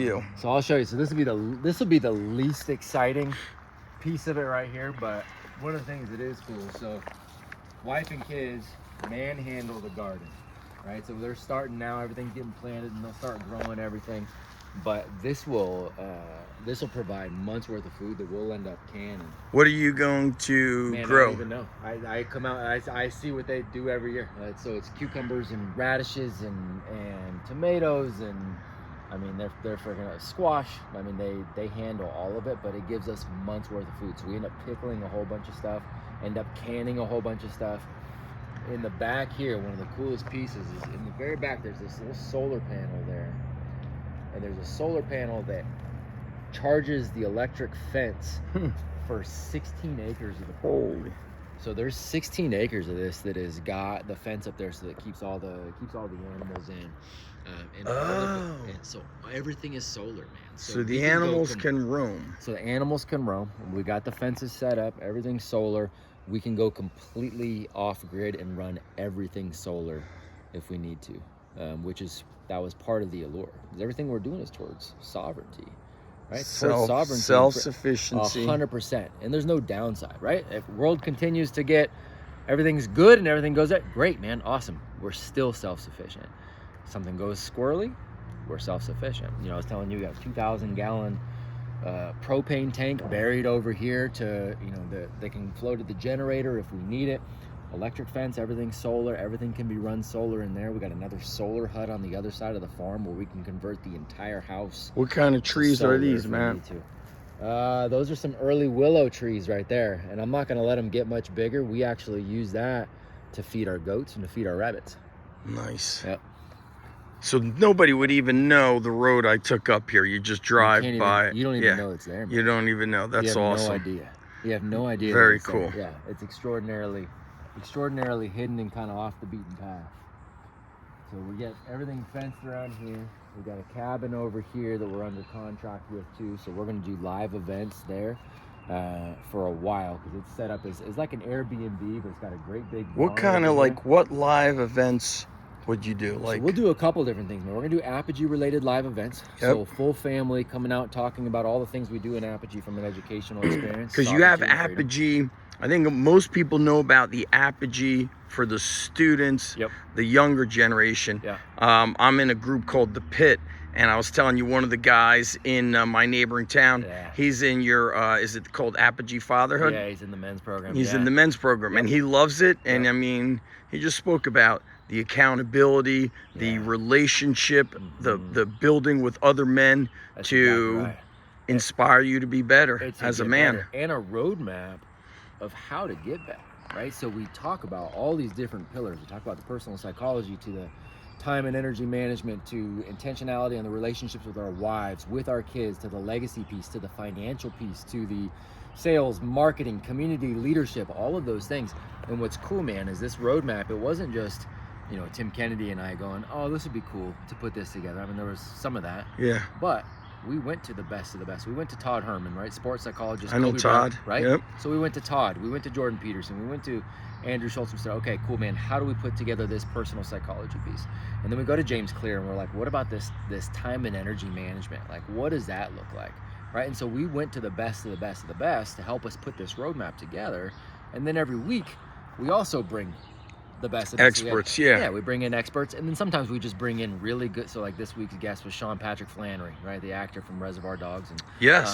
You. So I'll show you. So this will be the least exciting piece of it right here, but one of the things that is cool. So wife and kids manhandle the garden, right? So they're starting now. Everything's getting planted, and they'll start growing everything. But this will provide months worth of food that we'll end up canning. What are you going to grow? I don't even know. I come out, I see what they do every year. So it's cucumbers and radishes and tomatoes, and I mean they're freaking squash. I mean they handle all of it, but it gives us months worth of food. So we end up pickling a whole bunch of stuff, end up canning a whole bunch of stuff. In the back here, one of the coolest pieces is in the very back. There's this little solar panel there. And there's a solar panel that charges the electric fence for 16 acres of the Holy. So there's 16 acres of this that has got the fence up there, so that keeps all the animals in. And so everything is solar, man. So the animals can roam. So the animals can roam. We got the fences set up. Everything's solar. We can go completely off grid and run everything solar if we need to, that was part of the allure. Because everything we're doing is towards sovereignty, right? Self-sufficiency. 100%. And there's no downside, right? If the world continues to get, everything's good and everything goes up, great, man, awesome. We're still self-sufficient. If something goes squirrely, we're self-sufficient. You know, I was telling you, we have a 2,000-gallon propane tank buried over here to, you know, they can flow to the generator if we need it. Electric fence, everything's solar, everything can be run solar in there. We got another solar hut on the other side of the farm where we can convert the entire house. What kind of trees are these, man? Those are some early willow trees right there, and I'm not going to let them get much bigger. We actually use that to feed our goats and to feed our rabbits. Nice. Yep. So nobody would even know the road I took up here. You just drive by. You don't even know it's there, man. You don't even know. That's awesome. You have no idea. You have no idea. Very cool. Yeah, it's extraordinarily hidden and kind of off the beaten path. So we get everything fenced around here. We got a cabin over here that we're under contract with too. So we're going to do live events there for a while, because it's set up as like an Airbnb, but it's got a great big. What kind of what live events would you do? So we'll do a couple different things, man. We're gonna do Apogee related live events. Yep. So full family coming out, talking about all the things we do in Apogee from an educational experience. Because you have Apogee. I think most people know about the Apogee for the students, the younger generation. Yeah. I'm in a group called The Pit, and I was telling you, one of the guys in my neighboring town, he's in your, is it called Apogee Fatherhood? Yeah, he's in the men's program. He's in the men's program, and he loves it. And I mean, he just spoke about the accountability, the relationship, the building with other men. That's to inspire you to be better as a man. And a roadmap of how to get better, right? So we talk about all these different pillars. We talk about the personal psychology, to the time and energy management, to intentionality on the relationships with our wives, with our kids, to the legacy piece, to the financial piece, to the sales, marketing, community leadership, all of those things. And what's cool, man, is this roadmap, it wasn't just, you know, Tim Kennedy and I going, oh, this would be cool to put this together. I mean, there was some of that. Yeah. But we went to the best of the best. We went to Todd Herman, right? Sports psychologist. I know Todd, right? Yep. So we went to Todd. We went to Jordan Peterson. We went to Andrew Schultz. We said, okay, cool, man. How do we put together this personal psychology piece? And then we go to James Clear, and we're like, what about this time and energy management? Like, what does that look like, right? And so we went to the best of the best of the best to help us put this roadmap together. And then every week, we also bring the best of experts. We bring in experts, and then sometimes we just bring in really good. So like this week's guest was Sean Patrick Flannery, right, the actor from Reservoir Dogs, and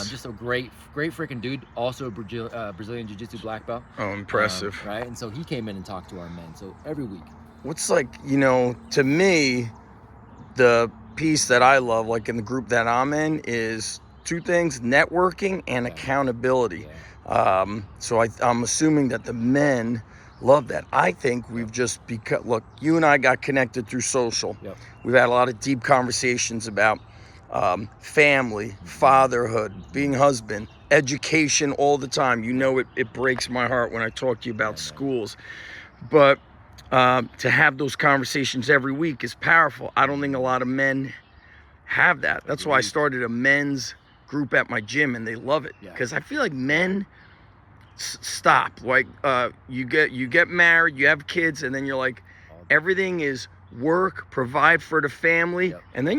just a great freaking dude. Also Brazilian Jiu-Jitsu black belt. Oh, impressive. Right, and so he came in and talked to our men. So every week. What's to me, the piece that I love, like in the group that I'm in, is two things: networking and accountability. So I'm assuming that the men love that. I think we've just look, you and I got connected through social. We've had a lot of deep conversations about family, fatherhood, being husband, education all the time. You know, it breaks my heart when I talk to you about schools. But to have those conversations every week is powerful. I don't think a lot of men have that. That's why I started a men's group at my gym, and they love it. Because I feel like men stop. Like you get married, you have kids, and then you're like, everything is work, provide for the family, and then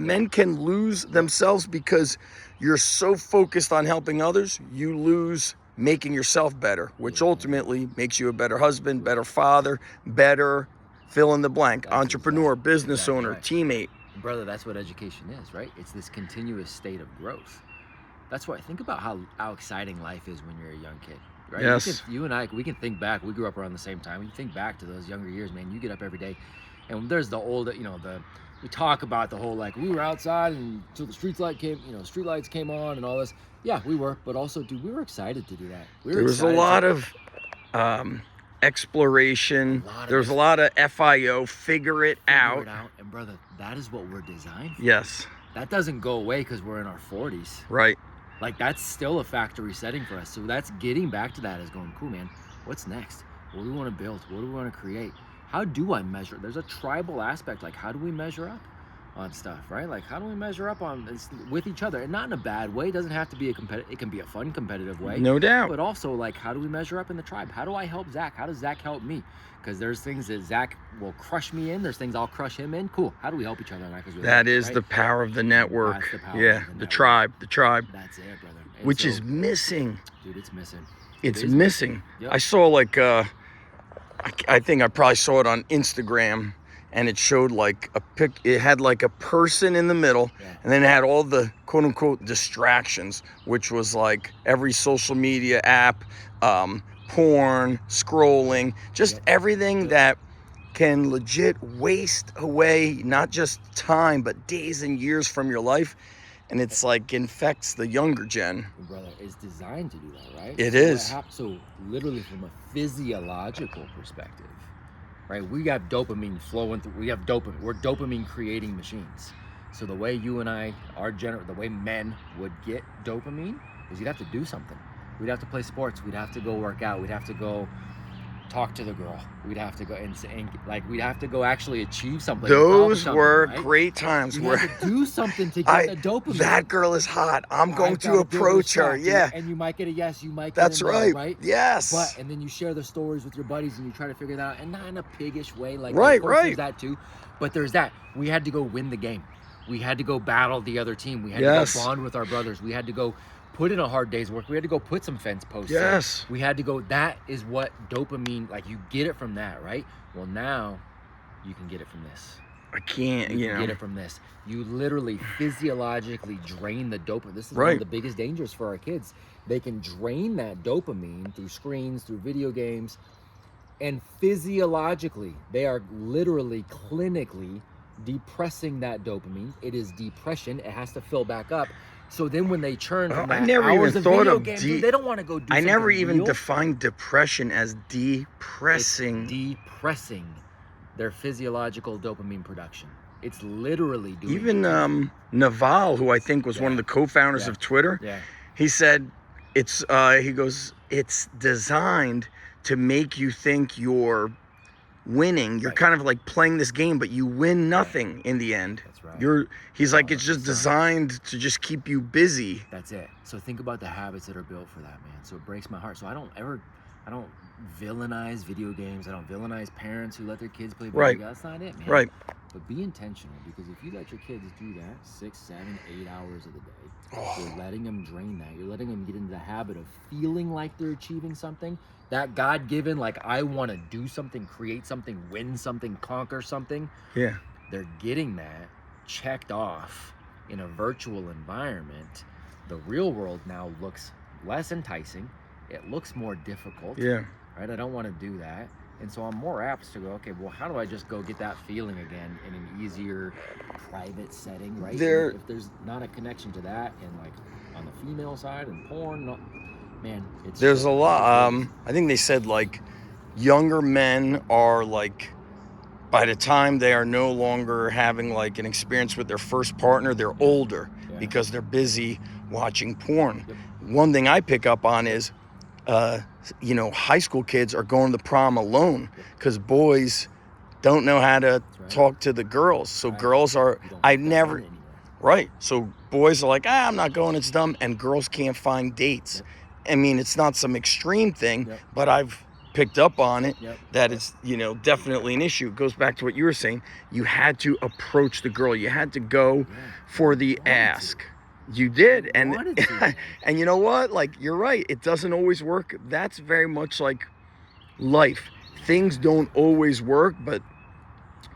men can lose themselves because you're so focused on helping others, you lose making yourself better, which ultimately makes you a better husband, better father, better fill in the blank, entrepreneur, business owner, teammate. Brother, that's what education is, right? It's this continuous state of growth. That's why I think about how exciting life is when you're a young kid, right? Yes. You and I, we can think back. We grew up around the same time. You think back to those younger years, man. You get up every day, and there's the old, we talk about the whole, like, we were outside until the street lights came on and all this. Yeah, we were, but also, dude, we were excited to do that. There was a lot of exploration. There's a lot of FIO, figure it out. And brother, that is what we're designed for. Yes. That doesn't go away because we're in our 40s. Right. Like, that's still a factory setting for us. So that's getting back to that, is going, cool, man, what's next? What do we want to build? What do we want to create? How do I measure? There's a tribal aspect. Like, how do we measure up on stuff, right? Like, how do we measure up on this with each other? And not in a bad way. It doesn't have to be it can be a fun, competitive way. No doubt. But also, like, how do we measure up in the tribe? How do I help Zach? How does Zach help me? Because there's things that Zach will crush me in. There's things I'll crush him in. Cool. How do we help each other? That is the power of the network. That's the power of the tribe. That's it, brother. And which is missing. Dude, it's missing. It's missing. Yep. I saw, like, I think I probably saw it on Instagram, and it showed like it had like a person in the middle, and then it had all the quote unquote distractions, which was like every social media app, porn, scrolling, just everything that can legit waste away not just time but days and years from your life. And it's like infects the younger gen. Brother, it's designed to do that, right? It is. So literally from a physiological perspective, right? We got dopamine flowing through. We have dopamine. We're dopamine creating machines. So the way you and I, the way men would get dopamine is you'd have to do something. We'd have to play sports. We'd have to go work out. We'd have to go talk to the girl. We'd have to go and we'd have to go actually achieve something. Those were great times. We had to do something to get the dopamine. That girl is hot. I'm going to approach her. Yeah. And you might get a yes. You might get That's a no, right. Yes. And then you share the stories with your buddies and you try to figure that out. And not in a piggish way. Like, right. There's that too. But there's that. We had to go win the game. We had to go battle the other team. We had to go bond with our brothers. We had to go put in a hard day's work. We had to go put some fence posts in. We had to go. That is what dopamine, like, you get it from that, right? Well, now you can get it from this. I can't, you can get it from this. You literally physiologically drain the dopamine. This is one of the biggest dangers for our kids. They can drain that dopamine through screens, through video games, and physiologically, they are literally clinically depressing that dopamine. It is depression. It has to fill back up. So then when they churn from that hours of video games, they don't want to go do something. I never even defined depression as depressing. It's depressing their physiological dopamine production. It's literally doing even Naval, who I think was one of the co-founders of Twitter, he said he goes, it's designed to make you think you're winning. You're kind of like playing this game, but you win nothing in the end. That's right. He's like, it's just designed to just keep you busy. That's it. So think about the habits that are built for that, man. So it breaks my heart. So I don't villainize video games. I don't villainize parents who let their kids play video games. That's not it, man. Right. But be intentional, because if you let your kids do that 6, 7, 8 hours of the day, you're letting them drain that. You're letting them get into the habit of feeling like they're achieving something. That God-given, like, I want to do something, create something, win something, conquer something. Yeah. They're getting that checked off in a virtual environment. The real world now looks less enticing. It looks more difficult. Yeah. Right? I don't want to do that. And so I'm more apt to go, okay, well, how do I just go get that feeling again in an easier private setting, right? If there's not a connection to that, and like on the female side and porn, man, there's a lot. I think they said like younger men are like, by the time they are no longer having like an experience with their first partner, they're older because they're busy watching porn. Yep. One thing I pick up on is, high school kids are going to the prom alone because boys don't know how to talk to the girls. So girls are, So boys are like, I'm not going, it's dumb. And girls can't find dates. Yep. I mean, it's not some extreme thing, but I've picked up on it, Yep. that it's, you know, definitely an issue. It goes back to what you were saying. You had to approach the girl. You had to go for the ask. You did. And and you know what? Like, you're right. It doesn't always work. That's very much like life. Things don't always work, but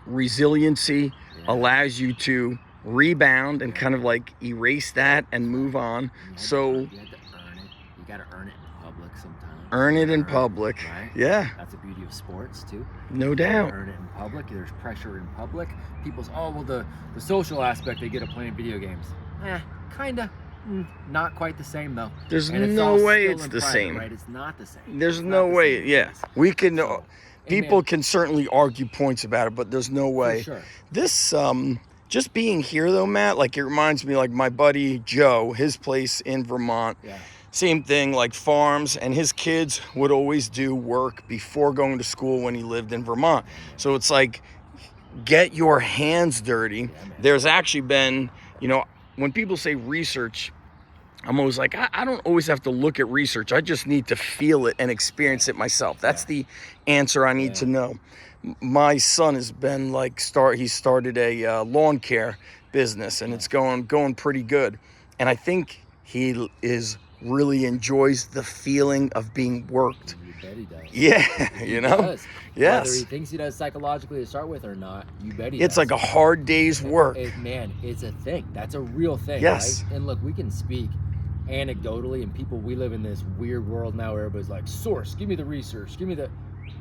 resiliency allows you to rebound and kind of like erase that and move on. So you had to earn it. You got to earn it in public sometimes. Earn it in public. Right? Yeah. That's the beauty of sports too. No doubt. Earn it in public. There's pressure in public. People's, oh, well, the social aspect they get of playing video games. Kinda. Not quite the same though. There's no way it's the same. Right? It's not the same. There's no way. Yeah. We can, people can certainly argue points about it, but there's no way. For sure. This, just being here though, Matt, like, it reminds me, like, my buddy Joe, his place in Vermont. Yeah. Same thing, like farms, and his kids would always do work before going to school when he lived in Vermont. So it's like, get your hands dirty. There's actually been, you know, when people say research, I'm always like, I don't always have to look at research. I just need to feel it and experience it myself. That's the answer I need to know. My son has been like, he started a lawn care business, and it's going pretty good. And I think he really enjoys the feeling of being worked. You bet he does. Yeah, you know? Does. Yes. Whether he thinks he does psychologically to start with or not, you bet he It's does. like a hard day's work. Man, it's a thing. That's a real thing, Yes. right? And look, we can speak anecdotally, and we live in this weird world now where everybody's like, source, give me the research, give me the...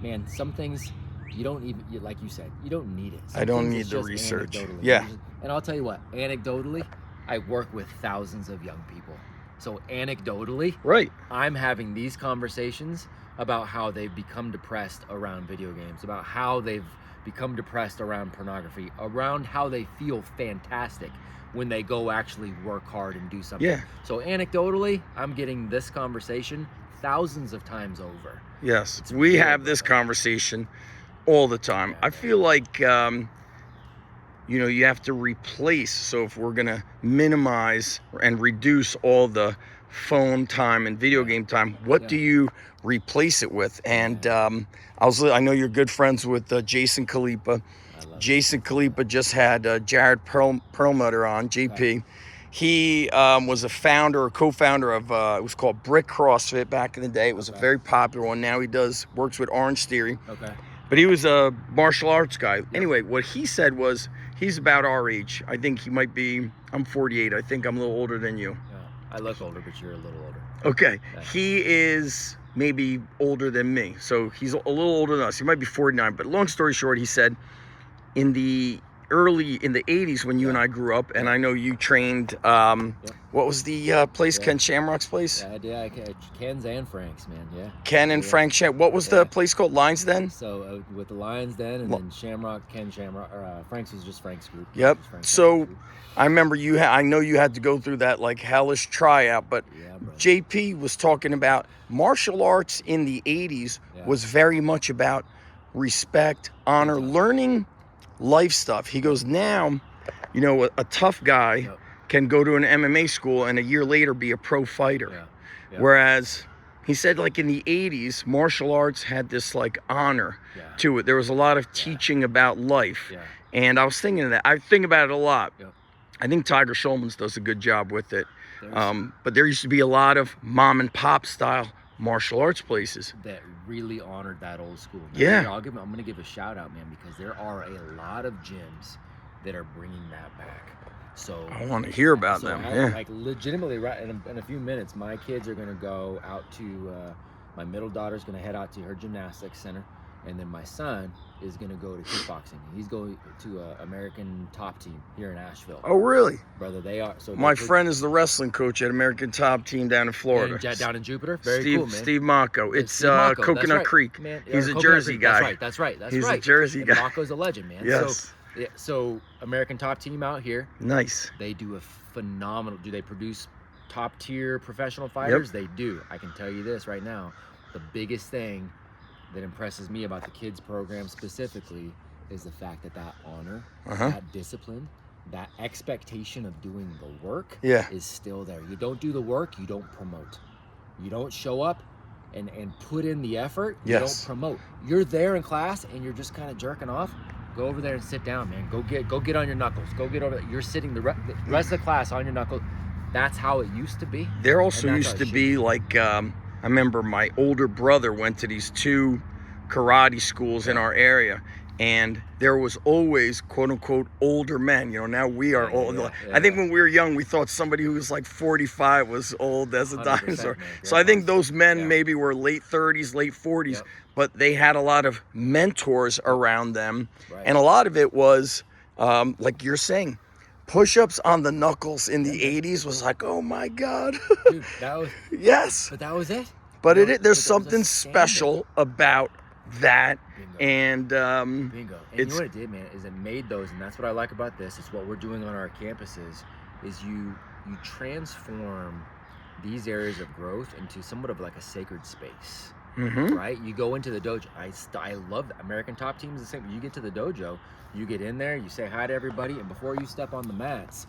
Man, some things you don't even, like you said, you don't need it. Some I don't things need it's the just research. anecdotally. Yeah. And I'll tell you what, anecdotally, I work with thousands of young people. So anecdotally, Right. I'm having these conversations about how they've become depressed around video games, about how they've become depressed around pornography, around how they feel fantastic when they go actually work hard and do something. Yeah. So anecdotally, I'm getting this conversation thousands of times over. Yes. We have this conversation all the time. I feel like, you know, you have to replace. So if we're going to minimize and reduce all the phone time and video game time, what do you replace it with? And I know you're good friends with Jason Khalipa. Jason Khalipa just had Jared Perlmutter on, JP. He was a co-founder of, it was called Brick CrossFit back in the day. It was a very popular one. Now he works with Orange Theory. Okay. But he was a martial arts guy. Anyway, what he said was, he's about our age. I think he might be, I'm 48. I think I'm a little older than you. Yeah. I look older, but you're a little older. Okay. He is maybe older than me. So he's a little older than us. He might be 49. But long story short, he said, in the 80s when you and I grew up, and I know you trained, what was the place, Ken Shamrock's place? Yeah, Ken's and Frank's, man, yeah. Ken and Frank what was the place called? Lions Den? So with the Lions Den, and then Shamrock, Ken Shamrock, or Frank's was just Frank's group. Yep. Frank's So group. I remember I know you had to go through that like hellish tryout, but JP was talking about martial arts in the 80s was very much about respect, honor, learning life stuff. He goes, now, you know, a tough guy can go to an MMA school and a year later be a pro fighter. Whereas he said, like, in the 80s, martial arts had this like honor to it. There was a lot of teaching about life. And I was thinking of that. I think about it a lot. I think Tiger Schulman's does a good job with it. But there used to be a lot of mom and pop style martial arts places that really honored that old school. Now, I'm going to give a shout out, man, because there are a lot of gyms that are bringing that back. So I want to hear about them. Like legitimately, right in a few minutes, my kids are going to go out to. My middle daughter's going to head out to her gymnastics center, and then my son is going to go to kickboxing. He's going to American Top Team here in Asheville. Oh, really? Brother, they are. So my friend is the wrestling coach at American Top Team down in Florida. Down in Jupiter? Very cool, man. Steve Mako. It's Steve Mako. Coconut Creek. Man, he's a Jersey guy. That's right. He's a Jersey guy. Mako's a legend, man. Yes. So American Top Team out here. Nice. They do a phenomenal. Do they produce top tier professional fighters? They do. I can tell you this right now. The biggest thing that impresses me about the kids program specifically is the fact that honor, that discipline, that expectation of doing the work is still there. You don't do the work, you don't promote. You don't show up, and put in the effort, you Yes. don't promote. You're there in class and you're just kind of jerking off. Go over there and sit down, man. Go get on your knuckles. Go get over there. You're sitting the rest of the class on your knuckles. That's how it used to be. There also and that's how used it to should be like, I remember my older brother went to these 2 karate schools in our area, and there was always quote unquote older men. You know, now we are old. I think when we were young, we thought somebody who was like 45 was old as a dinosaur. So I think those men maybe were late 30s, late 40s, but they had a lot of mentors around them. And a lot of it was, like you're saying, push-ups on the knuckles in the 80s was like, oh my God. Dude, that was, yes. but that was it. But there's something special about that. Bingo. And Bingo. And you know what it did, man, is it made those, and that's what I like about this, is what we're doing on our campuses, is you transform these areas of growth into somewhat of like a sacred space. Right? You go into the dojo. I love that. American Top Team is the same. You get to the dojo, you get in there, you say hi to everybody, and before you step on the mats,